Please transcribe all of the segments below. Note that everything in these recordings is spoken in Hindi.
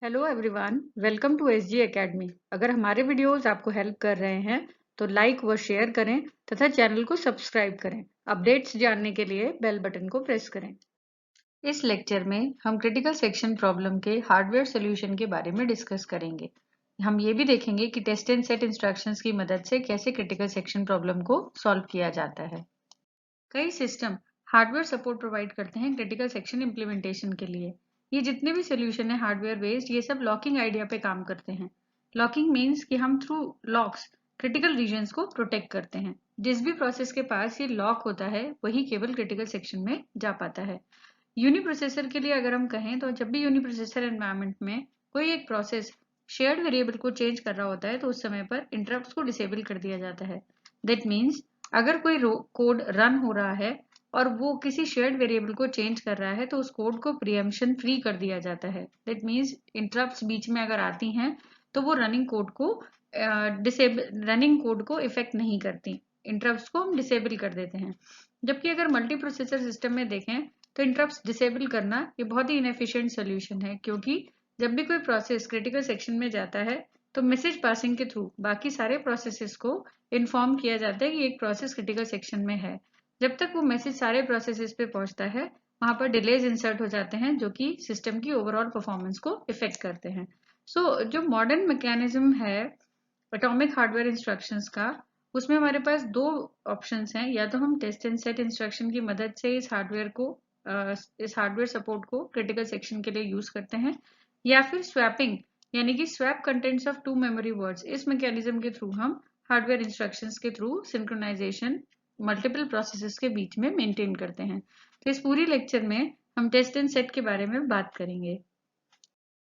Hello everyone, welcome to SG academy. अगर हमारे वीडियोस आपको हेल्प कर रहे हैं तो लाइक व शेयर करें तथा चैनल को सब्सक्राइब करें। अपडेट्स जानने के लिए बेल बटन को प्रेस करें। इस लेक्चर में हम क्रिटिकल सेक्शन प्रॉब्लम के हार्डवेयर सॉल्यूशन के बारे में डिस्कस करेंगे। हम ये भी देखेंगे कि टेस्ट एंड सेट इंस्ट्रक्शंस की मदद से कैसे क्रिटिकल सेक्शन प्रॉब्लम को सॉल्व किया जाता है। कई सिस्टम हार्डवेयर सपोर्ट प्रोवाइड करते हैं क्रिटिकल सेक्शन इम्प्लीमेंटेशन के लिए। ये जितने भी सोल्यूशन है हार्डवेयर बेस्ड, ये सब लॉकिंग आइडिया पे काम करते हैं। लॉकिंग मीन्स कि हम थ्रू लॉक्स क्रिटिकल रीजन्स को प्रोटेक्ट करते हैं। जिस भी प्रोसेस के पास ये लॉक होता है वही केवल क्रिटिकल सेक्शन में जा पाता है। यूनिप्रोसेसर के लिए अगर हम कहें तो जब भी यूनिप्रोसेसर एनवायरनमेंट में कोई एक प्रोसेस शेयर्ड वेरिएबल को चेंज कर रहा होता है तो उस समय पर इंटरप्ट्स को डिसेबल कर दिया जाता है। दैट मीन्स अगर कोई कोड रन हो रहा है और वो किसी शेयर्ड वेरिएबल को चेंज कर रहा है तो उस कोड को प्रीएम्पशन फ्री कर दिया जाता है। दैट मीन्स इंटरप्ट्स बीच में अगर आती हैं तो वो रनिंग कोड को इफेक्ट नहीं करती। इंटरप्ट्स को हम डिसेबल कर देते हैं। जबकि अगर मल्टी प्रोसेसर सिस्टम में देखें तो इंटरप्ट्स डिसेबल करना ये बहुत ही इनएफिशिएंट सोल्यूशन है, क्योंकि जब भी कोई प्रोसेस क्रिटिकल सेक्शन में जाता है तो मैसेज पासिंग के थ्रू बाकी सारे प्रोसेसेस को इन्फॉर्म किया जाता है कि एक प्रोसेस क्रिटिकल सेक्शन में है। जब तक वो मैसेज सारे प्रोसेसेस पे पहुंचता है वहां पर डिलेज इंसर्ट हो जाते हैं जो कि सिस्टम की ओवरऑल परफॉर्मेंस को इफेक्ट करते हैं। जो मॉडर्न मैकेनिज्म है एटॉमिक हार्डवेयर इंस्ट्रक्शंस का, उसमें हमारे पास दो ऑप्शंस हैं। या तो हम टेस्ट एंड सेट इंस्ट्रक्शन की मदद से इस हार्डवेयर सपोर्ट को क्रिटिकल सेक्शन के लिए यूज करते हैं, या फिर स्वैपिंग यानी कि swap contents of two memory words, इस मैकेनिज्म के थ्रू हम हार्डवेयर इंस्ट्रक्शंस के थ्रू सिंक्रोनाइजेशन मल्टीपल प्रोसेसेस के बीच में मेंटेन करते हैं। तो इस पूरी लेक्चर में हम टेस्ट एंड सेट के बारे में बात करेंगे।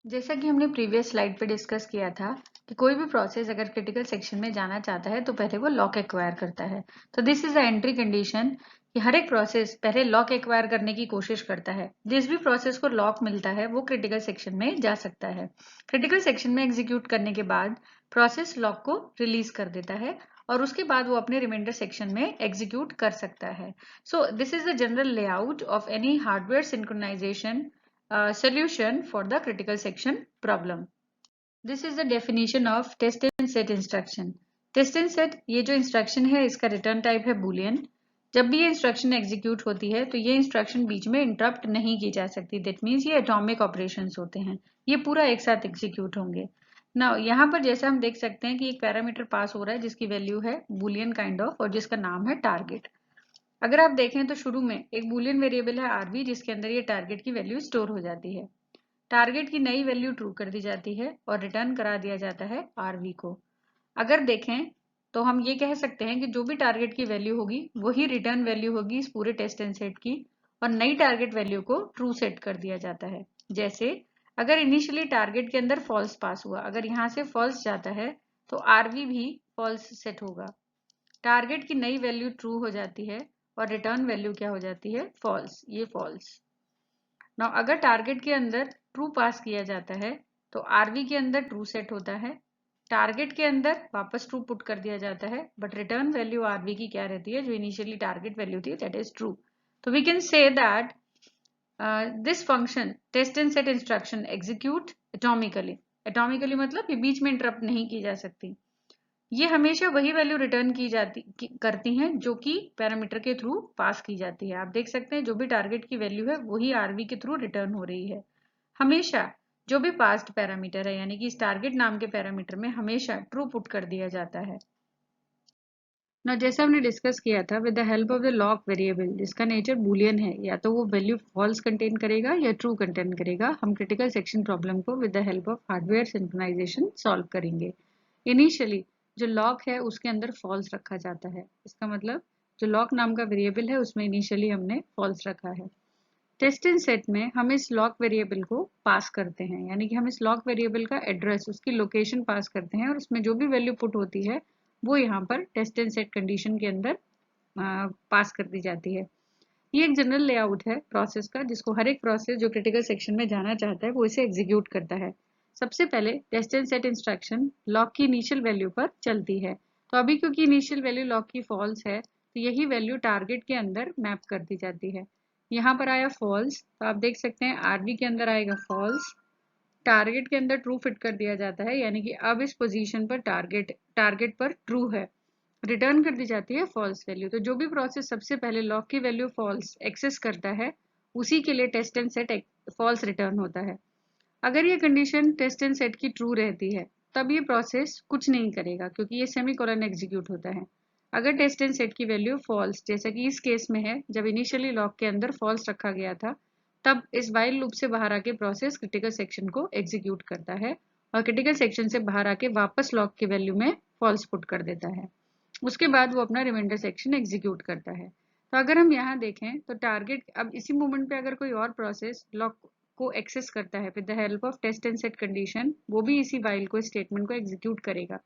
जैसा कि हमने प्रीवियस स्लाइड पे डिस्कस किया था कि कोई भी प्रोसेस अगर क्रिटिकल सेक्शन में जाना चाहता है तो पहले वो लॉक एक्वायर करता है। तो this is the entry condition कि हर एक प्रोसेस पहले लॉक एक्वायर करने की कोशिश करता है। जिस भी प्रोसेस को लॉक मिलता है वो क्रिटिकल सेक्शन में जा सकता है। क्रिटिकल सेक्शन में एग्जीक्यूट करने के बाद प्रोसेस लॉक को रिलीज कर देता है और उसके बाद वो अपने रिमाइंडर सेक्शन में एग्जीक्यूट कर सकता है। So this is the general layout of any hardware synchronization solution for the critical section problem. This is the definition of test and set instruction. Test and set ये जो instruction है इसका return type है boolean. जब भी ये instruction execute होती है तो ये instruction बीच में interrupt नहीं की जा सकती। That means ये atomic operations होते हैं, ये पूरा एक साथ execute होंगे। Now यहाँ पर जैसा हम देख सकते हैं कि एक पैरामीटर पास हो रहा है जिसकी वैल्यू है boolean kind of और जिसका नाम है target। अगर आप देखें तो शुरू में एक बूलियन वेरिएबल है आरवी जिसके अंदर ये टारगेट की वैल्यू स्टोर हो जाती है। टारगेट की नई वैल्यू ट्रू कर दी जाती है और रिटर्न करा दिया जाता है आरवी को। अगर देखें तो हम ये कह सकते हैं कि जो भी टारगेट की वैल्यू होगी वही रिटर्न वैल्यू होगी इस पूरे टेस्ट एंड सेट की, और नई टारगेट वैल्यू को ट्रू सेट कर दिया जाता है। जैसे अगर इनिशियली टारगेट के अंदर फॉल्स पास हुआ, अगर यहाँ से फॉल्स जाता है तो आरवी भी फॉल्स सेट होगा। टारगेट की नई वैल्यू ट्रू हो जाती है और रिटर्न वैल्यू क्या हो जाती है, फॉल्स। ये फॉल्स। नाउ अगर टारगेट के अंदर ट्रू पास किया जाता है तो आरवी के अंदर ट्रू सेट होता है, टारगेट के अंदर वापस ट्रू पुट कर दिया जाता है, बट रिटर्न वैल्यू आरवी की क्या रहती है, जो इनिशियली टारगेट वैल्यू थी, दैट इज ट्रू। तो we can say that this function test and set instruction execute atomically. Atomically मतलब ये बीच में इंटरप्ट नहीं की जा सकती। ये हमेशा वही वैल्यू रिटर्न करती हैं जो कि पैरामीटर के थ्रू पास की जाती है। आप देख सकते हैं जो भी टारगेट की वैल्यू है वही आरवी के थ्रू रिटर्न हो रही है। हमेशा जो भी पास्ट पैरामीटर है यानी कि इस टारगेट नाम के पैरामीटर में हमेशा ट्रू पुट कर दिया जाता है ना। जैसे हमने डिस्कस किया था, with the help of the lock variable जिसका नेचर बूलियन है, या तो वो वैल्यू फॉल्स कंटेन करेगा या ट्रू कंटेन करेगा, हम क्रिटिकल सेक्शन प्रॉब्लम को with the help of hardware synchronization solve करेंगे। इनिशियली जो लॉक है उसके अंदर फॉल्स रखा जाता है। इसका मतलब जो लॉक नाम का वेरिएबल है उसमें इनिशियली हमने फॉल्स रखा है। टेस्ट एंड सेट में हम इस लॉक वेरिएबल को पास करते हैं, यानी कि हम इस लॉक वेरिएबल का एड्रेस, उसकी लोकेशन पास करते हैं और उसमें जो भी वैल्यू पुट होती है वो यहाँ पर टेस्ट एंड सेट कंडीशन के अंदर पास कर दी जाती है। ये एक जनरल लेआउट है प्रोसेस का, जिसको हर एक प्रोसेस जो क्रिटिकल सेक्शन में जाना चाहता है वो इसे एग्जीक्यूट करता है। सबसे पहले test and set instruction lock की इनिशियल वैल्यू पर चलती है। तो अभी क्योंकि इनिशियल वैल्यू लॉक की फॉल्स है तो यही वैल्यू टारगेट के अंदर मैप कर दी जाती है। यहाँ पर आया फॉल्स, तो आप देख सकते हैं आरबी के अंदर आएगा फॉल्स, टारगेट के अंदर ट्रू फिट कर दिया जाता है, यानी कि अब इस पोजीशन पर टारगेट पर ट्रू है, रिटर्न कर दी जाती है फॉल्स वैल्यू। तो जो भी प्रोसेस सबसे पहले लॉक की वैल्यू फॉल्स एक्सेस करता है उसी के लिए test and set false return होता है। अगर ये कंडीशन टेस्ट एंड सेट की ट्रू रहती है तब ये प्रोसेस कुछ नहीं करेगा, क्योंकि ये सेमीकोलन एग्जीक्यूट होता है। अगर टेस्ट एंड सेट की वैल्यू फॉल्स, जैसा कि इस केस में है जब इनिशियली लॉक के अंदर फॉल्स रखा गया था, तब इस वाइल लूप से बाहर आके प्रोसेस क्रिटिकल सेक्शन को एग्जीक्यूट करता है और क्रिटिकल सेक्शन से बाहर आके वापस लॉक की वैल्यू में फॉल्स पुट कर देता है। उसके बाद वो अपना रिमाइंडर सेक्शन एग्जीक्यूट करता है। तो अगर हम यहाँ देखें तो टारगेट अब इसी मोमेंट पे अगर कोई और प्रोसेस लॉक को एक्सेस करता है with the help of test and set condition, वो भी इसी वाइल को स्टेटमेंट को एग्जीक्यूट करेगा।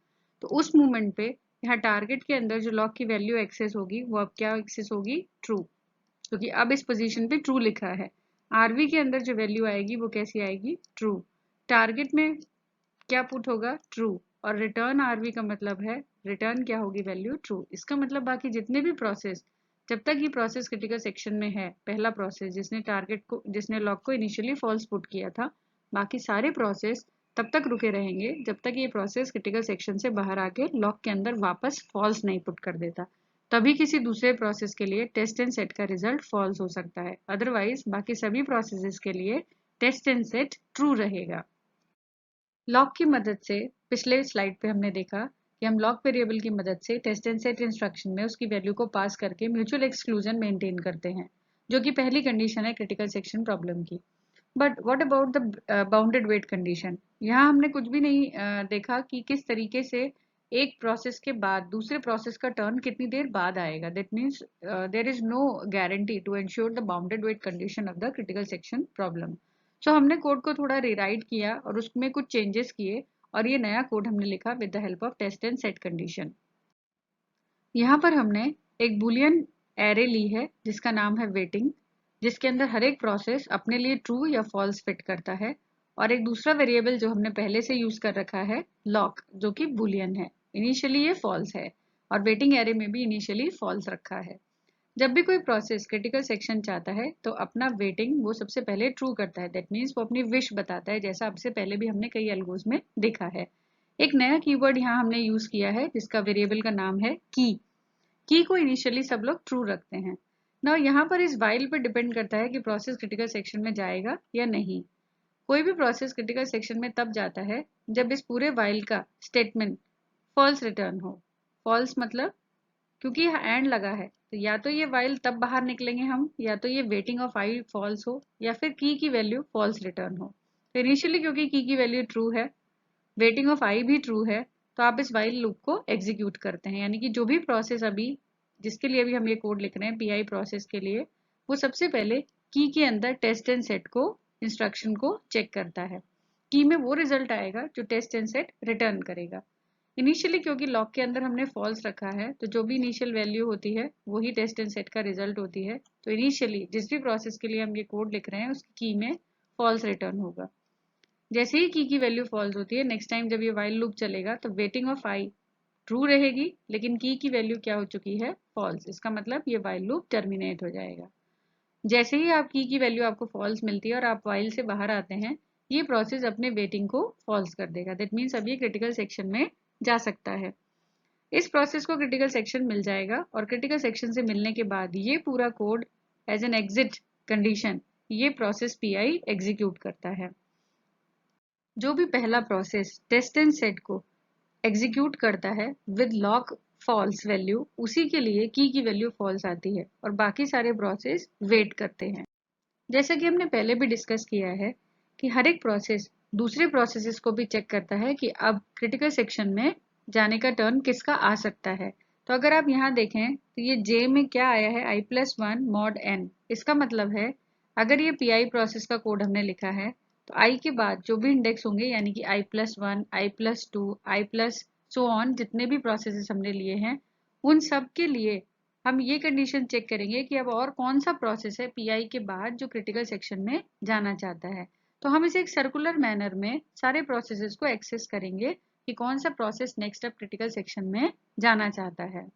तो उस मोमेंट पे यहाँ टारगेट के अंदर जो लॉक की वैल्यू एक्सेस होगी वो अब क्या एक्सेस होगी? ट्रू, क्योंकि अब इस पोजीशन पे ट्रू लिखा है। आरवी के अंदर जो वैल्यू आएगी वो कैसी आएगी? ट्रू। टारगेट में क्या पुट होगा? ट्रू। और रिटर्न आरवी का मतलब है रिटर्न क्या होगी? Value true. इसका मतलब बाकी जितने भी प्रोसेस, जब तक ये प्रोसेस क्रिटिकल सेक्शन में है, पहला प्रोसेस जिसने लॉक को इनिशियली फॉल्स पुट किया था, बाकी सारे प्रोसेस तब तक रुके रहेंगे जब तक ये प्रोसेस क्रिटिकल सेक्शन से बाहर आके लॉक के अंदर वापस फॉल्स नहीं पुट कर देता। तभी किसी दूसरे प्रोसेस के लिए टेस्ट एंड सेट का रिजल्ट फॉल्स हो सकता है, अदरवाइज बाकी सभी प्रोसेसेस के लिए टेस्ट एंड सेट ट्रू रहेगा। लॉक की मदद से पिछले स्लाइड पे हमने देखा कि हम लॉक वेरिएबल की मदद से टेस्ट एंड सेट इंस्ट्रक्शन में उसकी वैल्यू को पास करके म्यूचुअल एक्सक्लूजन मेंटेन करते हैं, जो कि पहली कंडीशन है क्रिटिकल सेक्शन प्रॉब्लम की। But what about the bounded wait condition? यहाँ हमने कुछ भी नहीं देखा कि किस तरीके से एक प्रोसेस के बाद दूसरे प्रोसेस का टर्न कितनी देर बाद आएगा। That means there is no guarantee to ensure the bounded wait condition of the critical section problem. So हमने कोड को थोड़ा रिराइट किया और उसमें कुछ चेंजेस किए और ये नया कोड हमने लिखा with the help of test and set condition. यहाँ पर हमने एक बुलियन एरे ली है जिसका नाम है वेटिंग, जिसके अंदर हर एक प्रोसेस अपने लिए ट्रू या फॉल्स फिट करता है, और एक दूसरा वेरिएबल जो हमने पहले से यूज कर रखा है लॉक, जो कि बुलियन है। इनिशियली ये फॉल्स है और वेटिंग एरे में भी इनिशियली फॉल्स रखा है। जब भी कोई प्रोसेस क्रिटिकल सेक्शन चाहता है तो अपना वेटिंग वो सबसे पहले ट्रू करता है। दैट मीन्स वो अपनी विश बताता है, जैसा अब से पहले भी हमने कई एल्गोज में देखा है। एक नया कीवर्ड यहाँ हमने यूज किया है जिसका वेरिएबल का नाम है की को इनिशियली सब लोग ट्रू रखते हैं ना। यहाँ पर इस वाइल पर डिपेंड करता है कि प्रोसेस क्रिटिकल सेक्शन में जाएगा या नहीं। कोई भी प्रोसेस क्रिटिकल सेक्शन में तब जाता है जब इस पूरे वाइल का स्टेटमेंट फॉल्स रिटर्न हो। फॉल्स मतलब क्योंकि यहाँ एंड लगा है तो या तो ये वाइल तब बाहर निकलेंगे हम, या तो ये वेटिंग ऑफ आई फॉल्स हो या फिर की वैल्यू फॉल्स रिटर्न हो। तो इनिशियली क्योंकि की वैल्यू ट्रू है, वेटिंग ऑफ आई भी ट्रू है, तो आप इस वाइल लूप को एग्जीक्यूट करते हैं। यानी कि जो भी प्रोसेस अभी जिसके लिए भी हम ये कोड लिख रहे हैं पीआई प्रोसेस के लिए, वो सबसे पहले की के अंदर टेस्ट एंड सेट को इंस्ट्रक्शन को चेक करता है। की में वो रिजल्ट आएगा जो टेस्ट एंड सेट रिटर्न करेगा। इनिशियली क्योंकि लॉक के अंदर हमने फॉल्स रखा है तो जो भी इनिशियल वैल्यू होती है वही टेस्ट एंड सेट का रिजल्ट होती है। तो इनिशियली जिस भी प्रोसेस के लिए हम ये कोड लिख रहे हैं उसकी की में फॉल्स रिटर्न होगा। जैसे ही की वैल्यू फॉल्स होती है, नेक्स्ट टाइम जब ये वाइल लूप चलेगा तो वेटिंग ऑफ आई ट्रू रहेगी, लेकिन की वैल्यू क्या हो चुकी है? फॉल्स। इसका मतलब ये वाइल लूप टर्मिनेट हो जाएगा। जैसे ही आप की वैल्यू आपको फॉल्स मिलती है और आप वाइल से बाहर आते हैं, ये प्रोसेस अपने वेटिंग को फॉल्स कर देगा। दैट मीन्स अब ये क्रिटिकल सेक्शन में जा सकता है। इस प्रोसेस को क्रिटिकल सेक्शन मिल जाएगा और क्रिटिकल सेक्शन से मिलने के बाद ये पूरा code as an exit condition ये प्रोसेस पीआई एग्जीक्यूट करता है। जो भी पहला प्रोसेस टेस्ट एंड सेट को एग्जीक्यूट करता है विद लॉक फॉल्स वैल्यू, उसी के लिए की वैल्यू फॉल्स आती है और बाकी सारे प्रोसेस वेट करते हैं। जैसा कि हमने पहले भी डिस्कस किया है कि हर एक प्रोसेस दूसरे प्रोसेसेस को भी चेक करता है कि अब क्रिटिकल सेक्शन में जाने का टर्न किसका आ सकता है। तो अगर आप यहाँ देखें तो ये जे में क्या आया है? i+1 mod n। इसका मतलब है अगर ये पीआई प्रोसेस का कोड हमने लिखा है तो आई के बाद जो भी इंडेक्स होंगे, यानी कि i+1, i+2, i plus so on, जितने भी प्रोसेसेस हमने लिए हैं उन सब के लिए हम ये कंडीशन चेक करेंगे कि अब और कौन सा प्रोसेस है पीआई के बाद जो क्रिटिकल सेक्शन में जाना चाहता है। तो हम इसे एक सर्कुलर मैनर में सारे प्रोसेसेस को एक्सेस करेंगे कि कौन सा प्रोसेस नेक्स्ट अब क्रिटिकल सेक्शन में जाना चाहता है।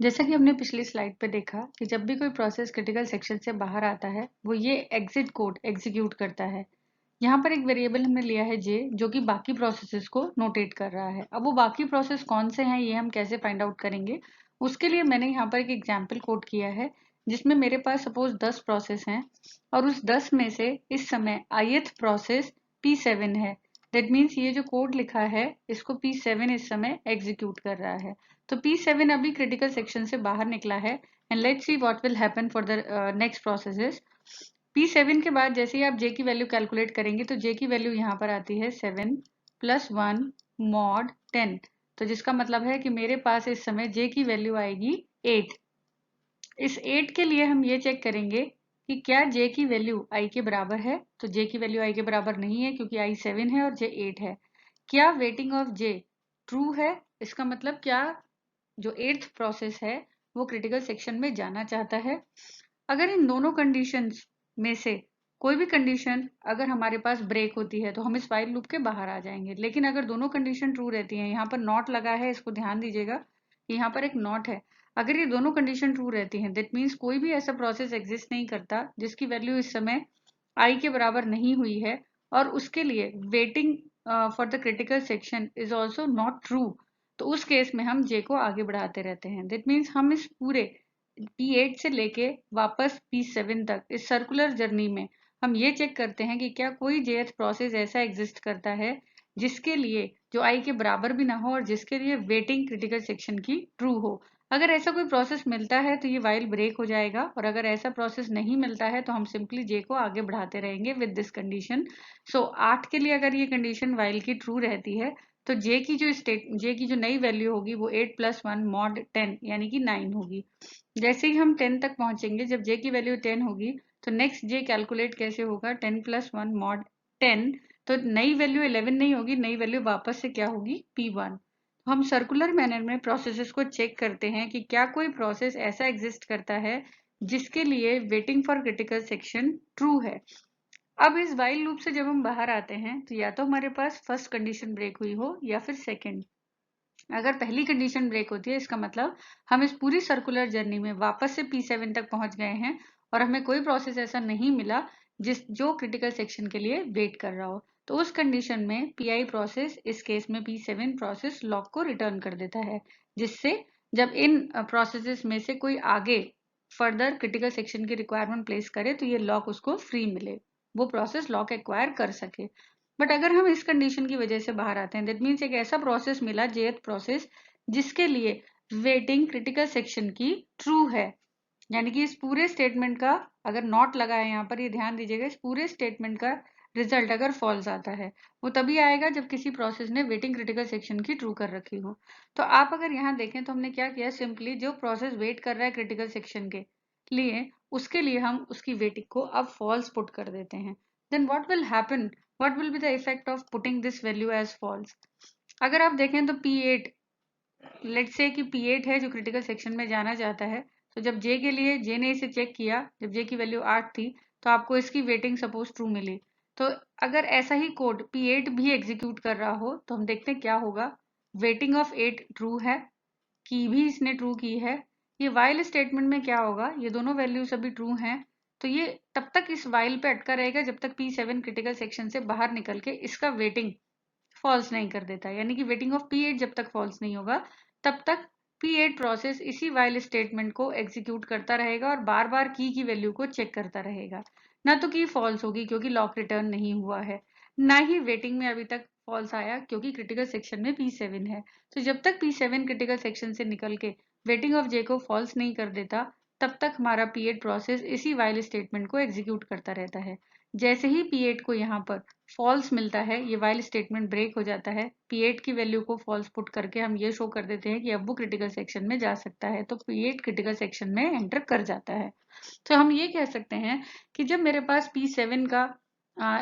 जैसा कि हमने पिछली स्लाइड पे देखा कि जब भी कोई प्रोसेस क्रिटिकल सेक्शन से बाहर आता है वो ये एग्जिट कोड एग्जीक्यूट करता है। यहाँ पर एक वेरिएबल हमने लिया है जे, जो कि बाकी प्रोसेसेस को नोटेट कर रहा है। अब वो बाकी प्रोसेस कौन से हैं ये हम कैसे फाइंड आउट करेंगे, उसके लिए मैंने यहाँ पर एक एग्जाम्पल कोड किया है, जिसमें मेरे पास सपोज 10 प्रोसेस हैं और उस 10 में से इस समय ith प्रोसेस P7 है। दैट मीन्स ये जो कोड लिखा है इसको P7 इस समय एग्जीक्यूट कर रहा है। तो P7 अभी क्रिटिकल सेक्शन से बाहर निकला है and let's see what will happen for the next processes. P7 के बाद जैसे ही आप J की वैल्यू कैलकुलेट करेंगे तो J की वैल्यू यहाँ पर आती है 7 + 1 mod 10। तो जिसका मतलब है कि मेरे पास इस समय J की वैल्यू आएगी 8। इस 8 के लिए हम ये चेक करेंगे कि क्या J की वैल्यू I के बराबर है। तो J की वैल्यू I के बराबर नहीं है क्योंकि I 7 है और J 8 है। क्या वेटिंग ऑफ J ट्रू है, इसका मतलब क्या जो 8th प्रोसेस है वो क्रिटिकल सेक्शन में जाना चाहता है। अगर इन दोनों कंडीशंस में से कोई भी कंडीशन अगर हमारे पास ब्रेक होती है तो हम इस व्हाइल लूप के बाहर आ जाएंगे। लेकिन अगर दोनों कंडीशन ट्रू रहती हैं, यहाँ पर नॉट लगा है, इसको ध्यान दीजिएगा कि यहाँ पर एक नॉट है। अगर ये दोनों कंडीशन ट्रू रहती हैं दैट मीन्स कोई भी ऐसा प्रोसेस एग्जिस्ट नहीं करता जिसकी वैल्यू इस समय आई के बराबर नहीं हुई है और उसके लिए waiting for the critical section is also not true. तो उस केस में हम जे को आगे बढ़ाते रहते हैं। दैट मीन्स हम इस पूरे P8 से लेके वापस P7 तक इस सर्कुलर जर्नी में हम ये चेक करते हैं कि क्या कोई jth प्रोसेस ऐसा एग्जिस्ट करता है जिसके लिए जो i के बराबर भी ना हो और जिसके लिए वेटिंग क्रिटिकल सेक्शन की ट्रू हो। अगर ऐसा कोई प्रोसेस मिलता है तो ये वाइल ब्रेक हो जाएगा और अगर ऐसा प्रोसेस नहीं मिलता है तो हम सिंपली j को आगे बढ़ाते रहेंगे विद दिस कंडीशन। सो 8 के लिए अगर ये कंडीशन वाइल की ट्रू रहती है तो j की जो नई वैल्यू होगी वो 8 + 1 mod 10 यानी कि 9 होगी। जैसे ही हम 10 तक पहुंचेंगे, जब j की वैल्यू 10 होगी तो नेक्स्ट j कैलकुलेट कैसे होगा 10 + 1 mod 10। तो नई वैल्यू 11 नहीं होगी, नई वैल्यू वापस से क्या होगी P1। तो हम सर्कुलर मैनर में प्रोसेसेस को चेक करते हैं कि क्या कोई प्रोसेस ऐसा एग्जिस्ट करता है जिसके लिए waiting for critical section true है। अब इस वाइल लूप से जब हम बाहर आते हैं तो या तो हमारे पास फर्स्ट कंडीशन ब्रेक हुई हो या फिर सेकेंड। अगर पहली कंडीशन ब्रेक होती है इसका मतलब हम इस पूरी सर्कुलर जर्नी में वापस से P7 तक पहुंच गए हैं और हमें कोई प्रोसेस ऐसा नहीं मिला जो क्रिटिकल सेक्शन के लिए वेट कर रहा हो। तो उस कंडीशन में PI प्रोसेस, इस केस में P7 प्रोसेस, लॉक को रिटर्न कर देता है, जिससे जब इन प्रोसेसेस में से कोई आगे फर्दर क्रिटिकल सेक्शन की रिक्वायरमेंट प्लेस करे तो ये लॉक उसको फ्री मिले, वो प्रोसेस लॉक एक्वायर कर सके। बट अगर हम इस कंडीशन की वजह से बाहर आते हैं दैट मीन्स एक ऐसा प्रोसेस मिला jth प्रोसेस जिसके लिए वेटिंग क्रिटिकल सेक्शन की ट्रू है, यानी कि इस पूरे स्टेटमेंट का अगर नॉट लगा है यहाँ पर, ये ध्यान दीजिएगा, इस पूरे स्टेटमेंट का रिजल्ट अगर फॉल्स आता है वो तभी आएगा जब किसी प्रोसेस ने वेटिंग क्रिटिकल सेक्शन की ट्रू कर रखी हो। तो आप अगर यहाँ देखें तो हमने क्या किया, सिंपली जो प्रोसेस वेट कर रहा है क्रिटिकल सेक्शन के लिए उसके लिए हम उसकी वेटिंग को अब फॉल्स पुट कर देते हैं। Then what will happen, what will be the effect of putting this value as false। अगर आप देखें तो P8, लेट्स से कि P8 है जो क्रिटिकल सेक्शन में जाना चाहता है। तो जब J के लिए J ने इसे चेक किया, जब J की वैल्यू 8 थी तो आपको इसकी वेटिंग सपोज ट्रू मिली। तो अगर ऐसा ही कोड P8 भी एग्जीक्यूट कर रहा हो तो हम देखते हैं क्या होगा। वेटिंग ऑफ 8 ट्रू है, की भी इसने ट्रू की है। ये वाइल स्टेटमेंट में क्या होगा, ये दोनों वैल्यूज अभी ट्रू हैं तो ये तब तक इस वाइल पे अटका रहेगा जब तक P7 क्रिटिकल सेक्शन से बाहर निकल के इसका वेटिंग फॉल्स नहीं कर देता। यानी कि वेटिंग ऑफ P8 जब तक फॉल्स नहीं होगा तब तक P8 प्रोसेस इसी वाइल स्टेटमेंट को एग्जीक्यूट करता रहेगा और बार बार की वैल्यू को चेक करता रहेगा। ना तो की फॉल्स होगी क्योंकि लॉक रिटर्न नहीं हुआ है, ना ही वेटिंग में अभी तक फॉल्स आया क्योंकि क्रिटिकल सेक्शन में P7 है। तो जब तक P7 क्रिटिकल सेक्शन से निकल के वेटिंग ऑफ J को फॉल्स नहीं कर देता तब तक हमारा P8 प्रोसेस इसी वाइल स्टेटमेंट को एग्जीक्यूट करता रहता है। जैसे ही P8 को यहाँ पर फॉल्स मिलता है, ये वाइल स्टेटमेंट ब्रेक हो जाता है, P8 की वैल्यू को फॉल्स पुट करके हम ये शो कर देते हैं कि अब वो क्रिटिकल सेक्शन में जा सकता है। तो P8 क्रिटिकल सेक्शन में एंटर कर जाता है। तो हम ये कह सकते हैं कि जब मेरे पास P7 का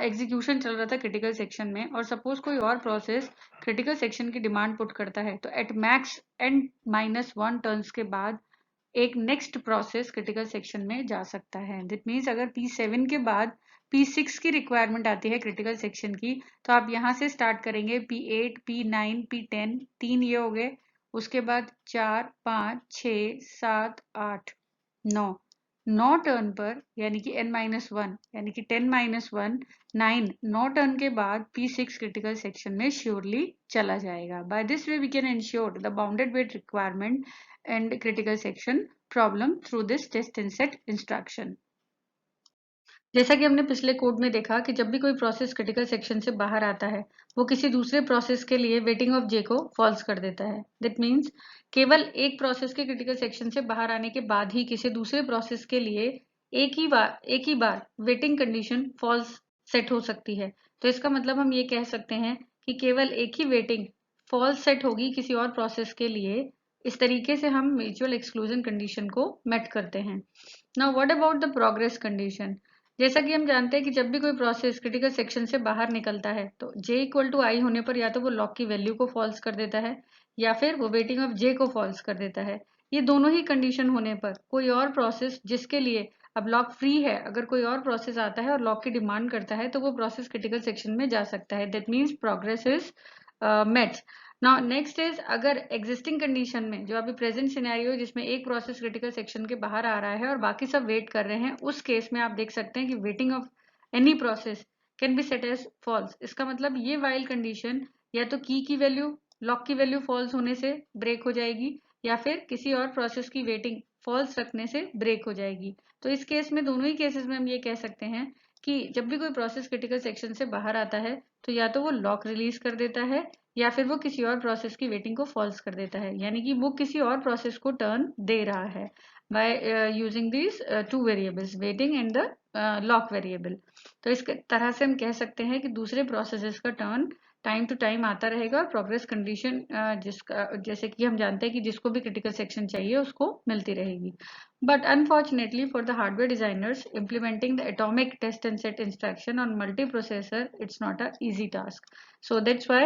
एग्जीक्यूशन चल रहा था क्रिटिकल सेक्शन में और सपोज कोई और प्रोसेस क्रिटिकल सेक्शन की डिमांड पुट करता है तो एट मैक्स n-1 टर्न्स के बाद एक नेक्स्ट प्रोसेस क्रिटिकल सेक्शन में जा सकता है। दैट मीन्स अगर P7 के बाद P6 की रिक्वायरमेंट आती है क्रिटिकल सेक्शन की तो आप यहाँ से स्टार्ट करेंगे P8, P9, P10, 3 ये हो गए, उसके बाद 4, 5, 6, 7, 8, 9, 9 टर्न पर यानी कि n-1 यानी कि 10-1 9 टर्न के बाद P6 क्रिटिकल सेक्शन में श्योरली चला जाएगा. By this way we can ensure the bounded wait requirement and critical section problem through this test and set instruction. जैसा कि हमने पिछले कोड में देखा कि जब भी कोई प्रोसेस क्रिटिकल सेक्शन से बाहर आता है वो किसी दूसरे प्रोसेस के लिए वेटिंग ऑफ जे को फॉल्स कर देता है. दैट मीन्स केवल एक प्रोसेस के क्रिटिकल सेक्शन से बाहर आने के बाद ही किसी दूसरे प्रोसेस के लिए एक ही बार वेटिंग कंडीशन फॉल्स सेट हो सकती है. तो इसका मतलब हम ये कह सकते हैं कि केवल एक ही वेटिंग फॉल्स सेट होगी किसी और प्रोसेस के लिए. इस तरीके से हम म्यूचुअल एक्सक्लूजन कंडीशन को मेट करते हैं. Now what about the progress condition. जैसा कि हम जानते हैं कि जब भी कोई प्रोसेस क्रिटिकल सेक्शन से बाहर निकलता है तो J इक्वल टू आई होने पर या तो वो लॉक की वैल्यू को फॉल्स कर देता है या फिर वो वेटिंग ऑफ J को फॉल्स कर देता है. ये दोनों ही कंडीशन होने पर कोई और प्रोसेस जिसके लिए अब लॉक फ्री है, अगर कोई और प्रोसेस आता है और लॉक की डिमांड करता है तो वो प्रोसेस क्रिटिकल सेक्शन में जा सकता है. That means progress is met. Now next is अगर एग्जिस्टिंग कंडीशन में जो अभी प्रेजेंट सिनेरियो जिसमें एक प्रोसेस क्रिटिकल सेक्शन के बाहर आ रहा है और बाकी सब वेट कर रहे हैं, उस केस में आप देख सकते हैं कि waiting of any process can be set as false. इसका मतलब ये वाइल कंडीशन या तो की वैल्यू लॉक की वैल्यू फॉल्स होने से ब्रेक हो जाएगी या फिर किसी और प्रोसेस की वेटिंग फॉल्स रखने से ब्रेक हो जाएगी. तो इस केस में दोनों ही केसेस में हम ये कह सकते हैं कि जब भी कोई प्रोसेस क्रिटिकल सेक्शन से बाहर आता है तो या तो वो लॉक रिलीज कर देता है या फिर वो किसी और प्रोसेस की वेटिंग को फॉल्स कर देता है, यानी कि वो किसी और प्रोसेस को टर्न दे रहा है by using this two variables waiting and the lock variable. तो इस तरह से हम कह सकते हैं कि दूसरे प्रोसेसेस का टर्न टाइम टू टाइम आता रहेगा और प्रोग्रेस कंडीशन जिसका जैसे कि हम जानते हैं कि जिसको भी क्रिटिकल सेक्शन चाहिए उसको मिलती रहेगी. But unfortunately for the hardware designers, implementing the atomic test and set instruction on multiprocessor, it's not an easy task. So that's why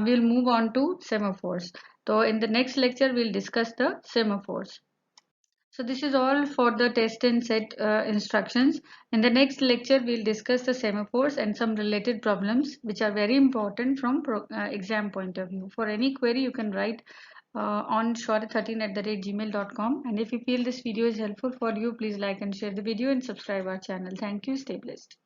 we'll move on to semaphores. So in the next lecture, we'll discuss the semaphores. So this is all for the test and set instructions. In the next lecture, we'll discuss the semaphores and some related problems which are very important from exam point of view. For any query, you can write on shorty13@gmail.com. And if you feel this video is helpful for you, please like and share the video and subscribe our channel. Thank you. Stay blessed.